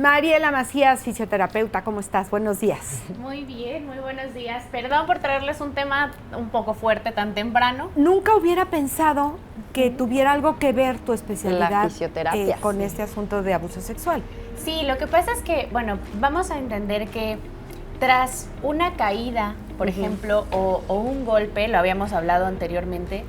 Mariela Macías, fisioterapeuta, ¿cómo estás? Buenos días. Muy bien, muy buenos días. Perdón por traerles un tema un poco fuerte tan temprano. Nunca hubiera pensado que tuviera algo que ver tu especialidad la fisioterapia, con este asunto de abuso sexual. Sí, lo que pasa es que, bueno, vamos a entender que tras una caída, por ejemplo, o un golpe, lo habíamos hablado anteriormente,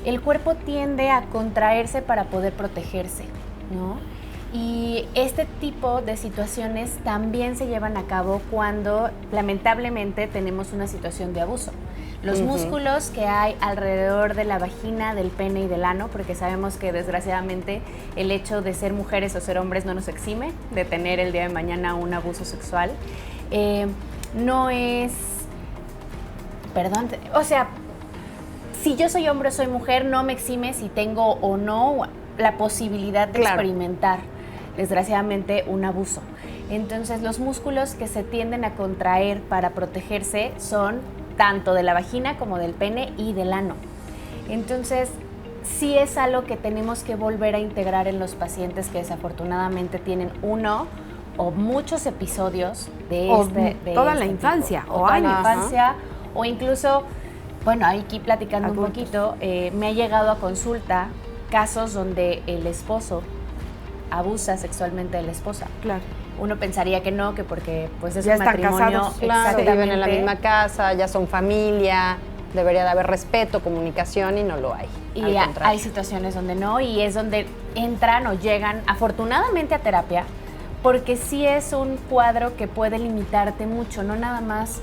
el cuerpo tiende a contraerse para poder protegerse, ¿no? Y este tipo de situaciones también se llevan a cabo cuando lamentablemente tenemos una situación de abuso. Los músculos que hay alrededor de la vagina, del pene y del ano, porque sabemos que desgraciadamente el hecho de ser mujeres o ser hombres no nos exime de tener el día de mañana un abuso sexual. No es... Perdón, o sea, si yo soy hombre o soy mujer, no me exime si tengo o no la posibilidad de experimentar, desgraciadamente, un abuso. Entonces, los músculos que se tienden a contraer para protegerse son tanto de la vagina como del pene y del ano. Entonces, sí es algo que tenemos que volver a integrar en los pacientes que desafortunadamente tienen uno o muchos episodios de toda la infancia o años. Toda la infancia, o incluso, bueno, aquí platicando un poquito, me ha llegado a consulta casos donde el esposo abusa sexualmente de la esposa. Claro. Uno pensaría que no, que porque pues es ya un matrimonio, casados, claro, viven en la misma casa, ya son familia, debería de haber respeto, comunicación y no lo hay. Y hay situaciones donde no, y es donde entran o llegan afortunadamente a terapia, porque sí es un cuadro que puede limitarte mucho, no nada más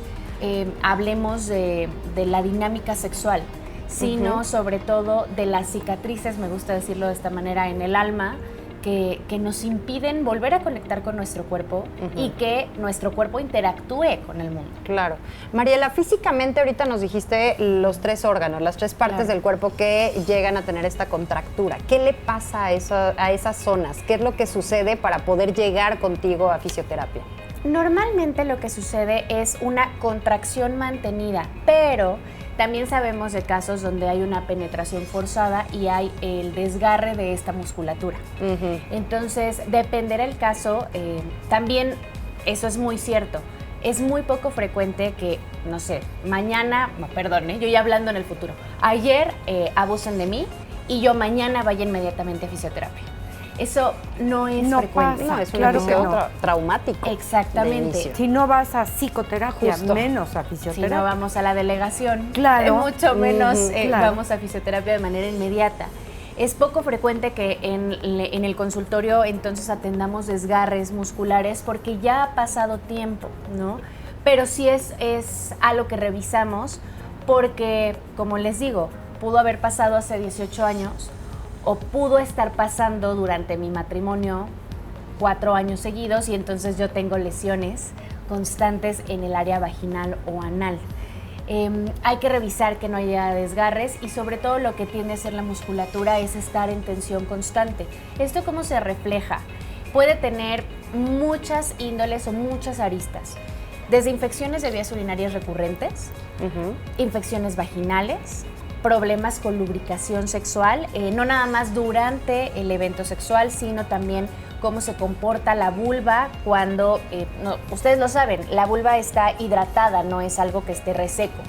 hablemos de la dinámica sexual, sino sobre todo de las cicatrices, me gusta decirlo de esta manera, en el alma, que nos impiden volver a conectar con nuestro cuerpo y que nuestro cuerpo interactúe con el mundo. Claro. Mariela, físicamente ahorita nos dijiste los 3 órganos, las 3 partes del cuerpo que llegan a tener esta contractura. ¿Qué le pasa a esas zonas? ¿Qué es lo que sucede para poder llegar contigo a fisioterapia? Normalmente lo que sucede es una contracción mantenida, pero también sabemos de casos donde hay una penetración forzada y hay el desgarre de esta musculatura. Entonces, dependerá el caso, también eso es muy cierto. Es muy poco frecuente que, no sé, mañana, yo ya hablando en el futuro, ayer abusen de mí y yo mañana vaya inmediatamente a fisioterapia. Eso no es frecuente. No, es un episodio traumático. Exactamente. Si no vas a psicoterapia, menos a fisioterapia. Si no vamos a la delegación, mucho menos vamos a fisioterapia de manera inmediata. Es poco frecuente que en el consultorio entonces atendamos desgarres musculares porque ya ha pasado tiempo, ¿no? Pero sí es algo que revisamos porque, como les digo, pudo haber pasado hace 18 años o pudo estar pasando durante mi matrimonio 4 años seguidos y entonces yo tengo lesiones constantes en el área vaginal o anal. Hay que revisar que no haya desgarres y sobre todo lo que tiende a ser la musculatura es estar en tensión constante. ¿Esto cómo se refleja? Puede tener muchas índoles o muchas aristas, desde infecciones de vías urinarias recurrentes, infecciones vaginales, problemas con lubricación sexual, no nada más durante el evento sexual, sino también cómo se comporta la vulva cuando, ustedes lo saben, la vulva está hidratada, no es algo que esté reseco.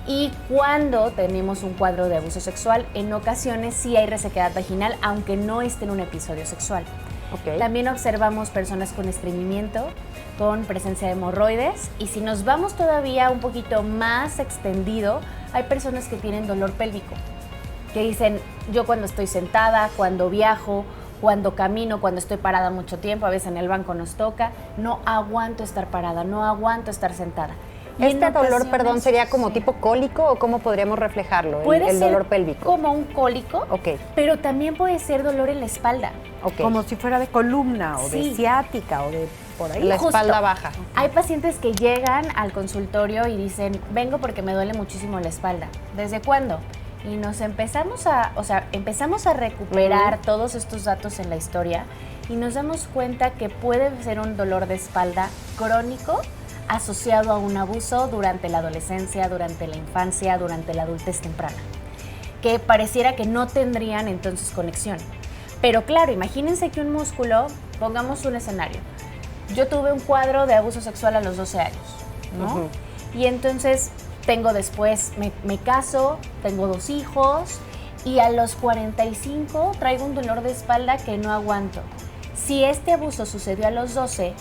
Y cuando tenemos un cuadro de abuso sexual, en ocasiones sí hay resequedad vaginal, aunque no esté en un episodio sexual. También observamos personas con estreñimiento, con presencia de hemorroides, y si nos vamos todavía un poquito más extendido, hay personas que tienen dolor pélvico, que dicen, yo cuando estoy sentada, cuando viajo, cuando camino, cuando estoy parada mucho tiempo, a veces en el banco nos toca, no aguanto estar parada, no aguanto estar sentada. ¿Este dolor, perdón, sería como tipo cólico o cómo podríamos reflejarlo, el dolor pélvico? Como un cólico, pero también puede ser dolor en la espalda. Como si fuera de columna o de ciática o de por ahí. La espalda baja. Hay pacientes que llegan al consultorio y dicen, vengo porque me duele muchísimo la espalda. ¿Desde cuándo? Y nos empezamos a recuperar todos estos datos en la historia y nos damos cuenta que puede ser un dolor de espalda crónico asociado a un abuso durante la adolescencia, durante la infancia, durante la adultez temprana, que pareciera que no tendrían entonces conexión. Pero claro, imagínense que un músculo, pongamos un escenario, yo tuve un cuadro de abuso sexual a los 12 años, ¿no? Y entonces tengo después, me caso, tengo 2 hijos y a los 45 traigo un dolor de espalda que no aguanto. Si este abuso sucedió a los 12,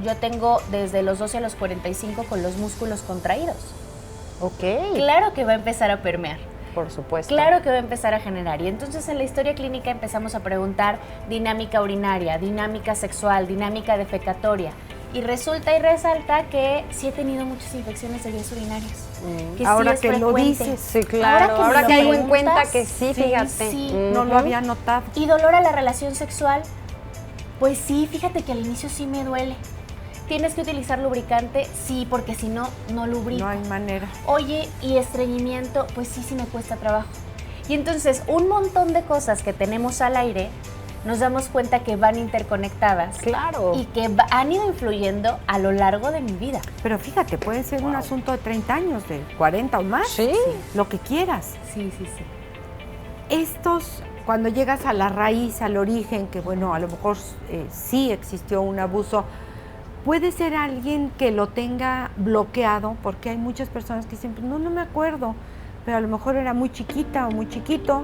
yo tengo desde los 12 a los 45 con los músculos contraídos. Ok. Claro que va a empezar a permear. Por supuesto. Claro que va a empezar a generar. Y entonces en la historia clínica empezamos a preguntar dinámica urinaria, dinámica sexual, dinámica defecatoria. Y resulta y resalta que sí he tenido muchas infecciones de vías urinarias. Que ahora sí es que lo frecuente. dices. Sí, claro. Ahora que caigo en cuenta que sí, sí, fíjate. sí. No lo había notado. ¿Y dolor a la relación sexual? Pues sí, fíjate que al inicio sí me duele. ¿Tienes que utilizar lubricante? Sí, porque si no, no lubrico. No hay manera. Oye, ¿y estreñimiento? Pues sí me cuesta trabajo. Y entonces, un montón de cosas que tenemos al aire, nos damos cuenta que van interconectadas. Claro. Y que han ido influyendo a lo largo de mi vida. Pero fíjate, puede ser un asunto de 30 años, de 40 o más. Sí. Lo que quieras. Sí. Estos, cuando llegas a la raíz, al origen, que bueno, a lo mejor sí existió un abuso, puede ser alguien que lo tenga bloqueado, porque hay muchas personas que dicen, no me acuerdo, pero a lo mejor era muy chiquita o muy chiquito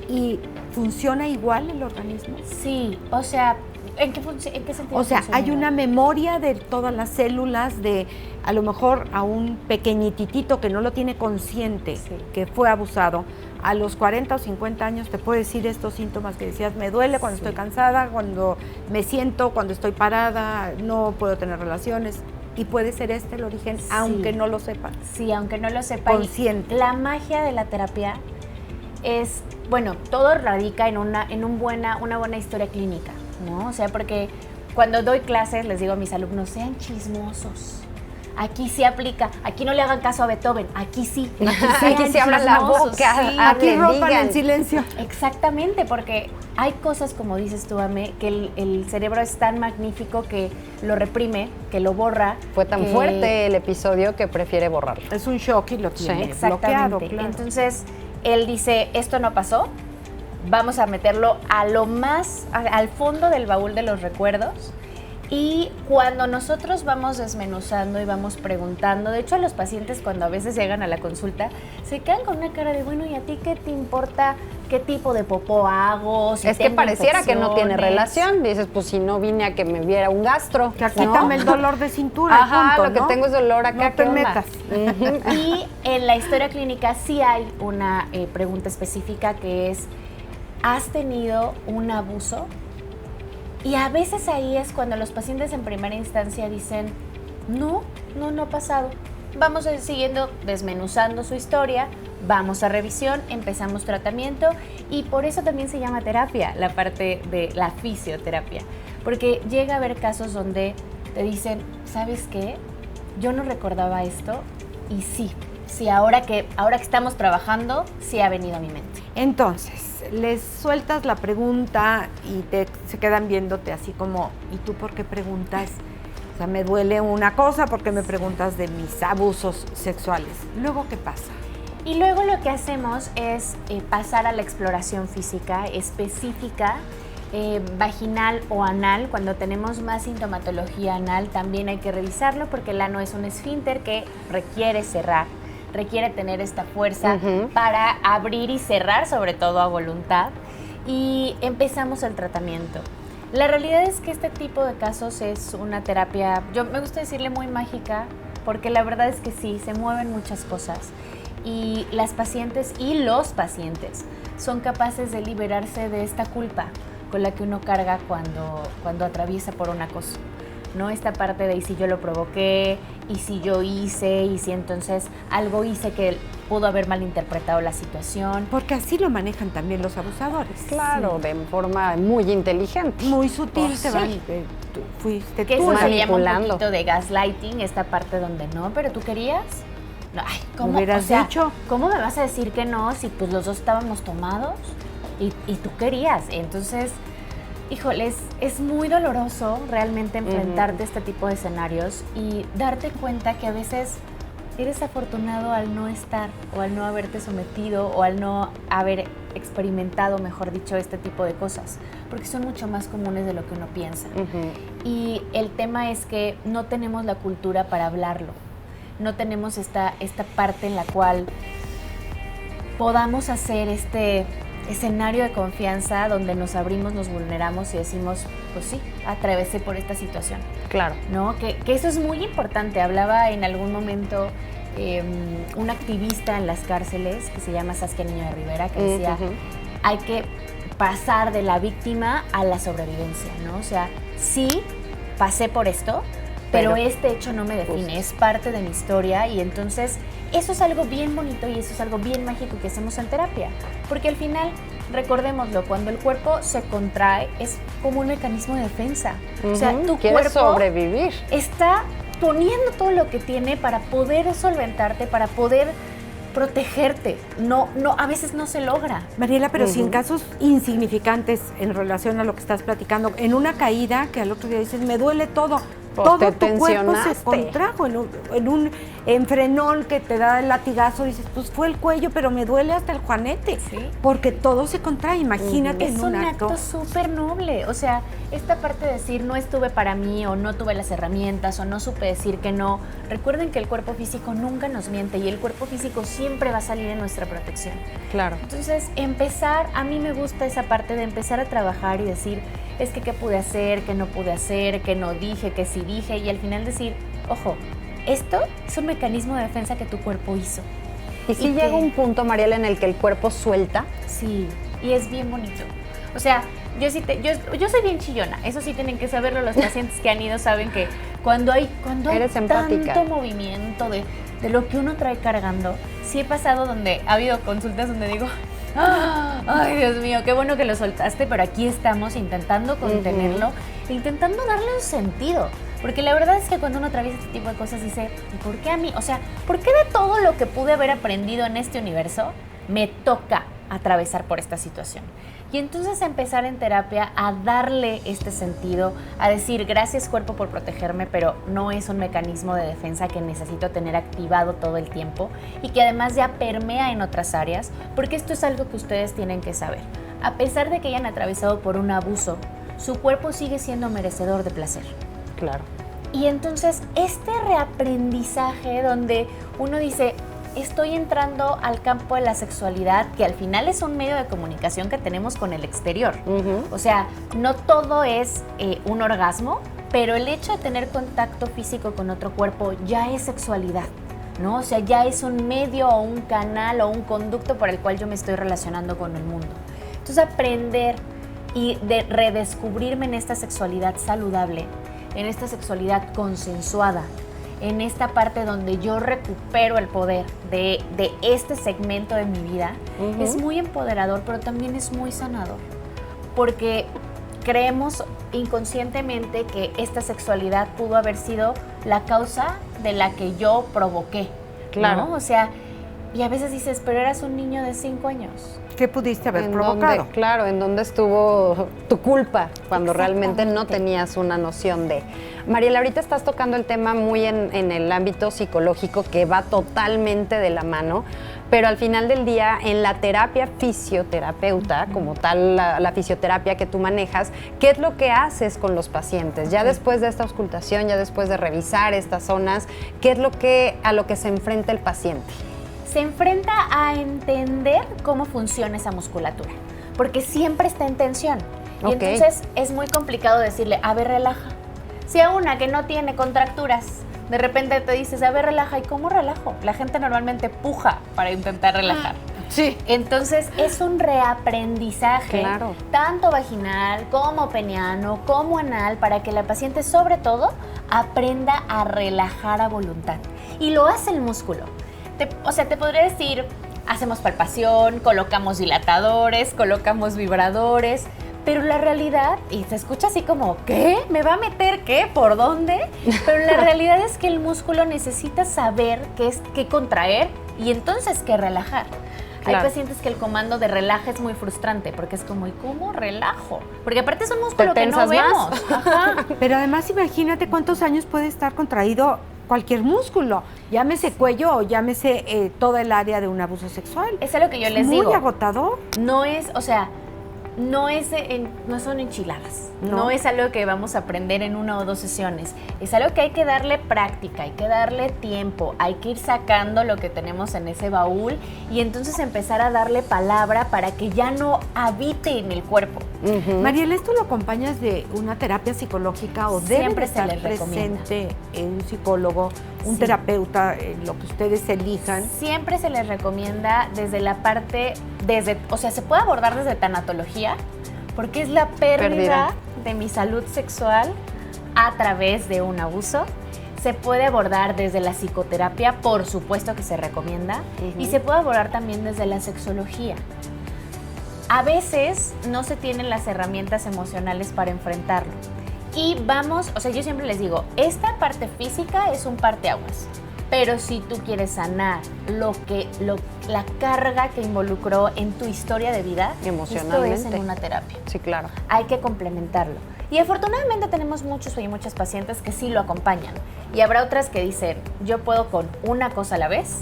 y funciona igual el organismo. Sí, o sea, ¿en qué sentido? O sea, funciona hay igual? una memoria de todas las células, de a lo mejor a un pequeñitito que no lo tiene consciente, que fue abusado. A los 40 o 50 años te puede decir estos síntomas que decías, me duele cuando estoy cansada, cuando me siento, cuando estoy parada, no puedo tener relaciones. Y puede ser este el origen, aunque no lo sepa. Sí, aunque no lo sepa. Consciente. Y la magia de la terapia es, bueno, todo radica en una buena historia clínica, ¿no? O sea, porque cuando doy clases les digo a mis alumnos, sean chismosos. Aquí sí aplica, aquí no le hagan caso a Beethoven, aquí sí. Aquí sí abran la boca, sí. Aquí hablen, rompan digan. el silencio. Exactamente, porque hay cosas, como dices tú, Ame, que el cerebro es tan magnífico que lo reprime, que lo borra. Fue tan fuerte el episodio que prefiere borrarlo. Es un shock y lo tiene Exactamente. bloqueado, claro. Entonces, él dice, esto no pasó, vamos a meterlo a lo más, al fondo del baúl de los recuerdos. Y cuando nosotros vamos desmenuzando y vamos preguntando, de hecho a los pacientes cuando a veces llegan a la consulta, se quedan con una cara de, bueno, ¿y a ti qué te importa qué tipo de popó hago? Si es que tengo pareciera que no tiene infecciones? relación. Dices, pues si no vine a que me viera un gastro. Ya quítame el dolor de cintura. Ajá, punto, lo que ¿no? tengo es dolor acá. No te ¿qué onda? metas. Y en la historia clínica sí hay una pregunta específica que es, ¿has tenido un abuso? Y a veces ahí es cuando los pacientes en primera instancia dicen, no ha pasado. Vamos siguiendo desmenuzando su historia, vamos a revisión, empezamos tratamiento y por eso también se llama terapia, la parte de la fisioterapia. Porque llega a haber casos donde te dicen, ¿sabes qué? Yo no recordaba esto y sí, ahora que estamos trabajando, sí ha venido a mi mente. Entonces, les sueltas la pregunta y se quedan viéndote así como, ¿y tú por qué preguntas? O sea, me duele una cosa porque me preguntas de mis abusos sexuales. ¿Luego qué pasa? Y luego lo que hacemos es pasar a la exploración física específica, vaginal o anal. Cuando tenemos más sintomatología anal también hay que revisarlo porque el ano es un esfínter que requiere cerrar. Requiere tener esta fuerza para abrir y cerrar, sobre todo a voluntad, y empezamos el tratamiento. La realidad es que este tipo de casos es una terapia, yo me gusta decirle muy mágica, porque la verdad es que sí, se mueven muchas cosas y las pacientes y los pacientes son capaces de liberarse de esta culpa con la que uno carga cuando atraviesa por un acoso. ¿No? Esta parte de y si yo lo provoqué, y si yo hice, y si entonces algo hice que pudo haber malinterpretado la situación. Porque así lo manejan también los abusadores. Claro, de forma muy inteligente. Muy sutil, Pues te sí. van, fuiste Que tú eso se llama un manipulando. poquito de gaslighting, esta parte donde no, pero tú querías. No, ay, ¿cómo? Hubieras O sea, dicho. ¿cómo me vas a decir que no si pues los dos estábamos tomados y tú querías? Entonces, híjoles, es muy doloroso realmente enfrentarte a este tipo de escenarios y darte cuenta que a veces eres afortunado al no estar o al no haberte sometido o al no haber experimentado, mejor dicho, este tipo de cosas, porque son mucho más comunes de lo que uno piensa. Y el tema es que no tenemos la cultura para hablarlo. No tenemos esta parte en la cual podamos hacer este escenario de confianza donde nos abrimos, nos vulneramos y decimos, pues sí, atravesé por esta situación. Claro. ¿No? Que eso es muy importante. Hablaba en algún momento un activista en las cárceles que se llama Saskia Niño de Rivera, que decía, hay que pasar de la víctima a la sobrevivencia, ¿no? O sea, sí, pasé por esto, pero este hecho no me define, es parte de mi historia, y entonces eso es algo bien bonito y eso es algo bien mágico que hacemos en terapia, porque al final, recordémoslo, cuando el cuerpo se contrae es como un mecanismo de defensa. O sea, tu cuerpo sobrevivir. Está poniendo todo lo que tiene para poder solventarte, para poder protegerte. No, a veces no se logra. Mariela, pero si en casos insignificantes en relación a lo que estás platicando, en una caída que al otro día dices, me duele todo, todo tu cuerpo se contrajo en un frenón que te da el latigazo, dices, pues fue el cuello, pero me duele hasta el juanete, porque todo se contrae, imagínate en un acto. Es un acto súper noble, o sea, esta parte de decir no estuve para mí, o no tuve las herramientas, o no supe decir que no. Recuerden que el cuerpo físico nunca nos miente y el cuerpo físico siempre va a salir en nuestra protección. Claro. Entonces, a mí me gusta esa parte de empezar a trabajar y decir, es que qué pude hacer, qué no pude hacer, qué no dije, qué sí dije, y al final decir, ojo, esto es un mecanismo de defensa que tu cuerpo hizo. ¿Y si llega un punto, Mariela, en el que el cuerpo suelta? Sí, y es bien bonito. O sea, yo soy bien chillona, eso sí tienen que saberlo, los pacientes que han ido saben que cuando hay tanto movimiento de lo que uno trae cargando, sí he pasado donde ha habido consultas donde digo, ay, Dios mío, qué bueno que lo soltaste, pero aquí estamos intentando contenerlo, intentando darle un sentido. Porque la verdad es que cuando uno atraviesa este tipo de cosas dice, ¿por qué a mí? O sea, ¿por qué de todo lo que pude haber aprendido en este universo me toca atravesar por esta situación? Y entonces empezar en terapia a darle este sentido, a decir, gracias cuerpo por protegerme, pero no es un mecanismo de defensa que necesito tener activado todo el tiempo y que además ya permea en otras áreas, porque esto es algo que ustedes tienen que saber. A pesar de que hayan atravesado por un abuso, su cuerpo sigue siendo merecedor de placer. Claro. Y entonces este reaprendizaje donde uno dice, estoy entrando al campo de la sexualidad, que al final es un medio de comunicación que tenemos con el exterior. O sea, no todo es un orgasmo, pero el hecho de tener contacto físico con otro cuerpo ya es sexualidad, ¿no? O sea, ya es un medio o un canal o un conducto por el cual yo me estoy relacionando con el mundo. Entonces, aprender y de redescubrirme en esta sexualidad saludable, en esta sexualidad consensuada, en esta parte donde yo recupero el poder de este segmento de mi vida, es muy empoderador, pero también es muy sanador, porque creemos inconscientemente que esta sexualidad pudo haber sido la causa de la que yo provoqué, claro, ¿no? O sea, y a veces dices, pero eras un niño de 5 años. ¿Qué pudiste haber provocado? Claro, ¿en dónde estuvo tu culpa cuando realmente no tenías una noción de? Mariela, ahorita estás tocando el tema muy en el ámbito psicológico, que va totalmente de la mano, pero al final del día, en la terapia fisioterapeuta, como tal la fisioterapia que tú manejas, ¿qué es lo que haces con los pacientes? Ya después de esta auscultación, ya después de revisar estas zonas, ¿qué es a lo que se enfrenta el paciente? Se enfrenta a entender cómo funciona esa musculatura, porque siempre está en tensión. Y entonces es muy complicado decirle, a ver, relaja. Si a una que no tiene contracturas, de repente te dices, a ver, relaja. ¿Y cómo relajo? La gente normalmente puja para intentar relajar. Sí. Entonces es un reaprendizaje, claro, tanto vaginal como peniano, como anal, para que la paciente sobre todo aprenda a relajar a voluntad. Y lo hace el músculo. Te podría decir, hacemos palpación, colocamos dilatadores, colocamos vibradores, pero la realidad, y se escucha así como, ¿qué? ¿Me va a meter qué? ¿Por dónde? Pero la realidad es que el músculo necesita saber qué contraer y entonces qué relajar. Claro. Hay pacientes que el comando de relaja es muy frustrante, porque es como, ¿y cómo relajo? Porque aparte es un músculo que no vemos. Ajá. Pero además imagínate cuántos años puede estar contraído cualquier músculo, llámese cuello o llámese toda el área de un abuso sexual. Es lo que yo les digo. Muy agotador. No es, o sea, no son enchiladas, no es algo que vamos a aprender en 1 o 2 sesiones, es algo que hay que darle práctica, hay que darle tiempo, hay que ir sacando lo que tenemos en ese baúl y entonces empezar a darle palabra para que ya no habite en el cuerpo. Mariela, ¿esto lo acompañas de una terapia psicológica o debe estar presente un psicólogo, un terapeuta, lo que ustedes elijan? Siempre se les recomienda desde la parte, o sea, se puede abordar desde tanatología, porque es la pérdida de mi salud sexual a través de un abuso. Se puede abordar desde la psicoterapia, por supuesto que se recomienda, y se puede abordar también desde la sexología. A veces no se tienen las herramientas emocionales para enfrentarlo. Y vamos, o sea, yo siempre les digo, esta parte física es un parteaguas, pero si tú quieres sanar la carga que involucró en tu historia de vida, emocionalmente, esto es en una terapia. Sí, claro. Hay que complementarlo. Y afortunadamente tenemos muchos y muchas pacientes que sí lo acompañan. Y habrá otras que dicen, yo puedo con una cosa a la vez,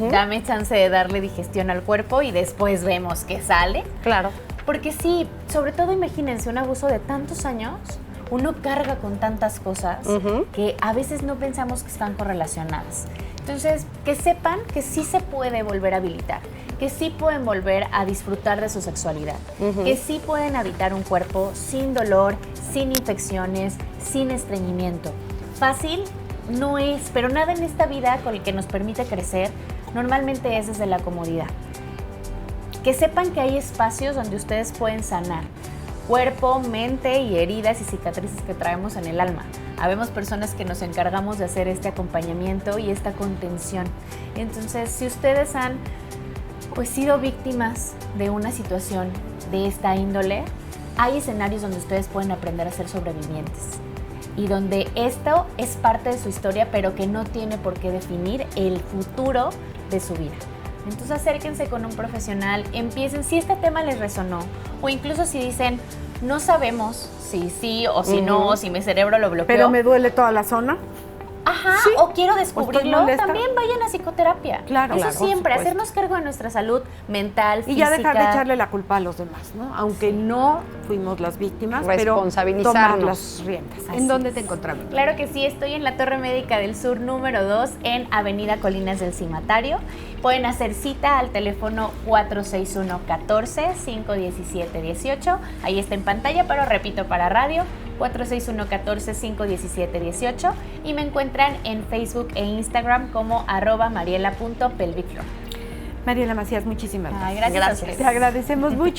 dame chance de darle digestión al cuerpo y después vemos qué sale. Claro. Porque sí, sobre todo imagínense un abuso de tantos años, uno carga con tantas cosas que a veces no pensamos que están correlacionadas. Entonces, que sepan que sí se puede volver a habilitar, que sí pueden volver a disfrutar de su sexualidad, que sí pueden habitar un cuerpo sin dolor, sin infecciones, sin estreñimiento. Fácil no es, pero nada en esta vida con el que nos permite crecer normalmente es desde la comodidad. Que sepan que hay espacios donde ustedes pueden sanar cuerpo, mente y heridas y cicatrices que traemos en el alma. Habemos personas que nos encargamos de hacer este acompañamiento y esta contención. Entonces, si ustedes han sido víctimas de una situación de esta índole, hay escenarios donde ustedes pueden aprender a ser sobrevivientes y donde esto es parte de su historia, pero que no tiene por qué definir el futuro de su vida. Entonces acérquense con un profesional, empiecen, si este tema les resonó, o incluso si dicen, no sabemos si sí o si no, o si mi cerebro lo bloqueó. Pero me duele toda la zona. Ajá, sí. O quiero descubrirlo, también vayan a psicoterapia. Claro, eso siempre, hacernos cargo de nuestra salud mental, física. Y ya dejar de echarle la culpa a los demás, ¿no? Aunque no fuimos las víctimas, pero tomar las riendas. ¿En dónde te encontramos? Claro que sí, estoy en la Torre Médica del Sur número 2 en Avenida Colinas del Cimatario. Pueden hacer cita al teléfono 461-14-517-18. Ahí está en pantalla, pero repito para radio. 461-14-517-18 y me encuentran en Facebook e Instagram como @mariela.pelvicflor. Mariela Macías, muchísimas gracias. Gracias a ustedes. Te agradecemos mucho.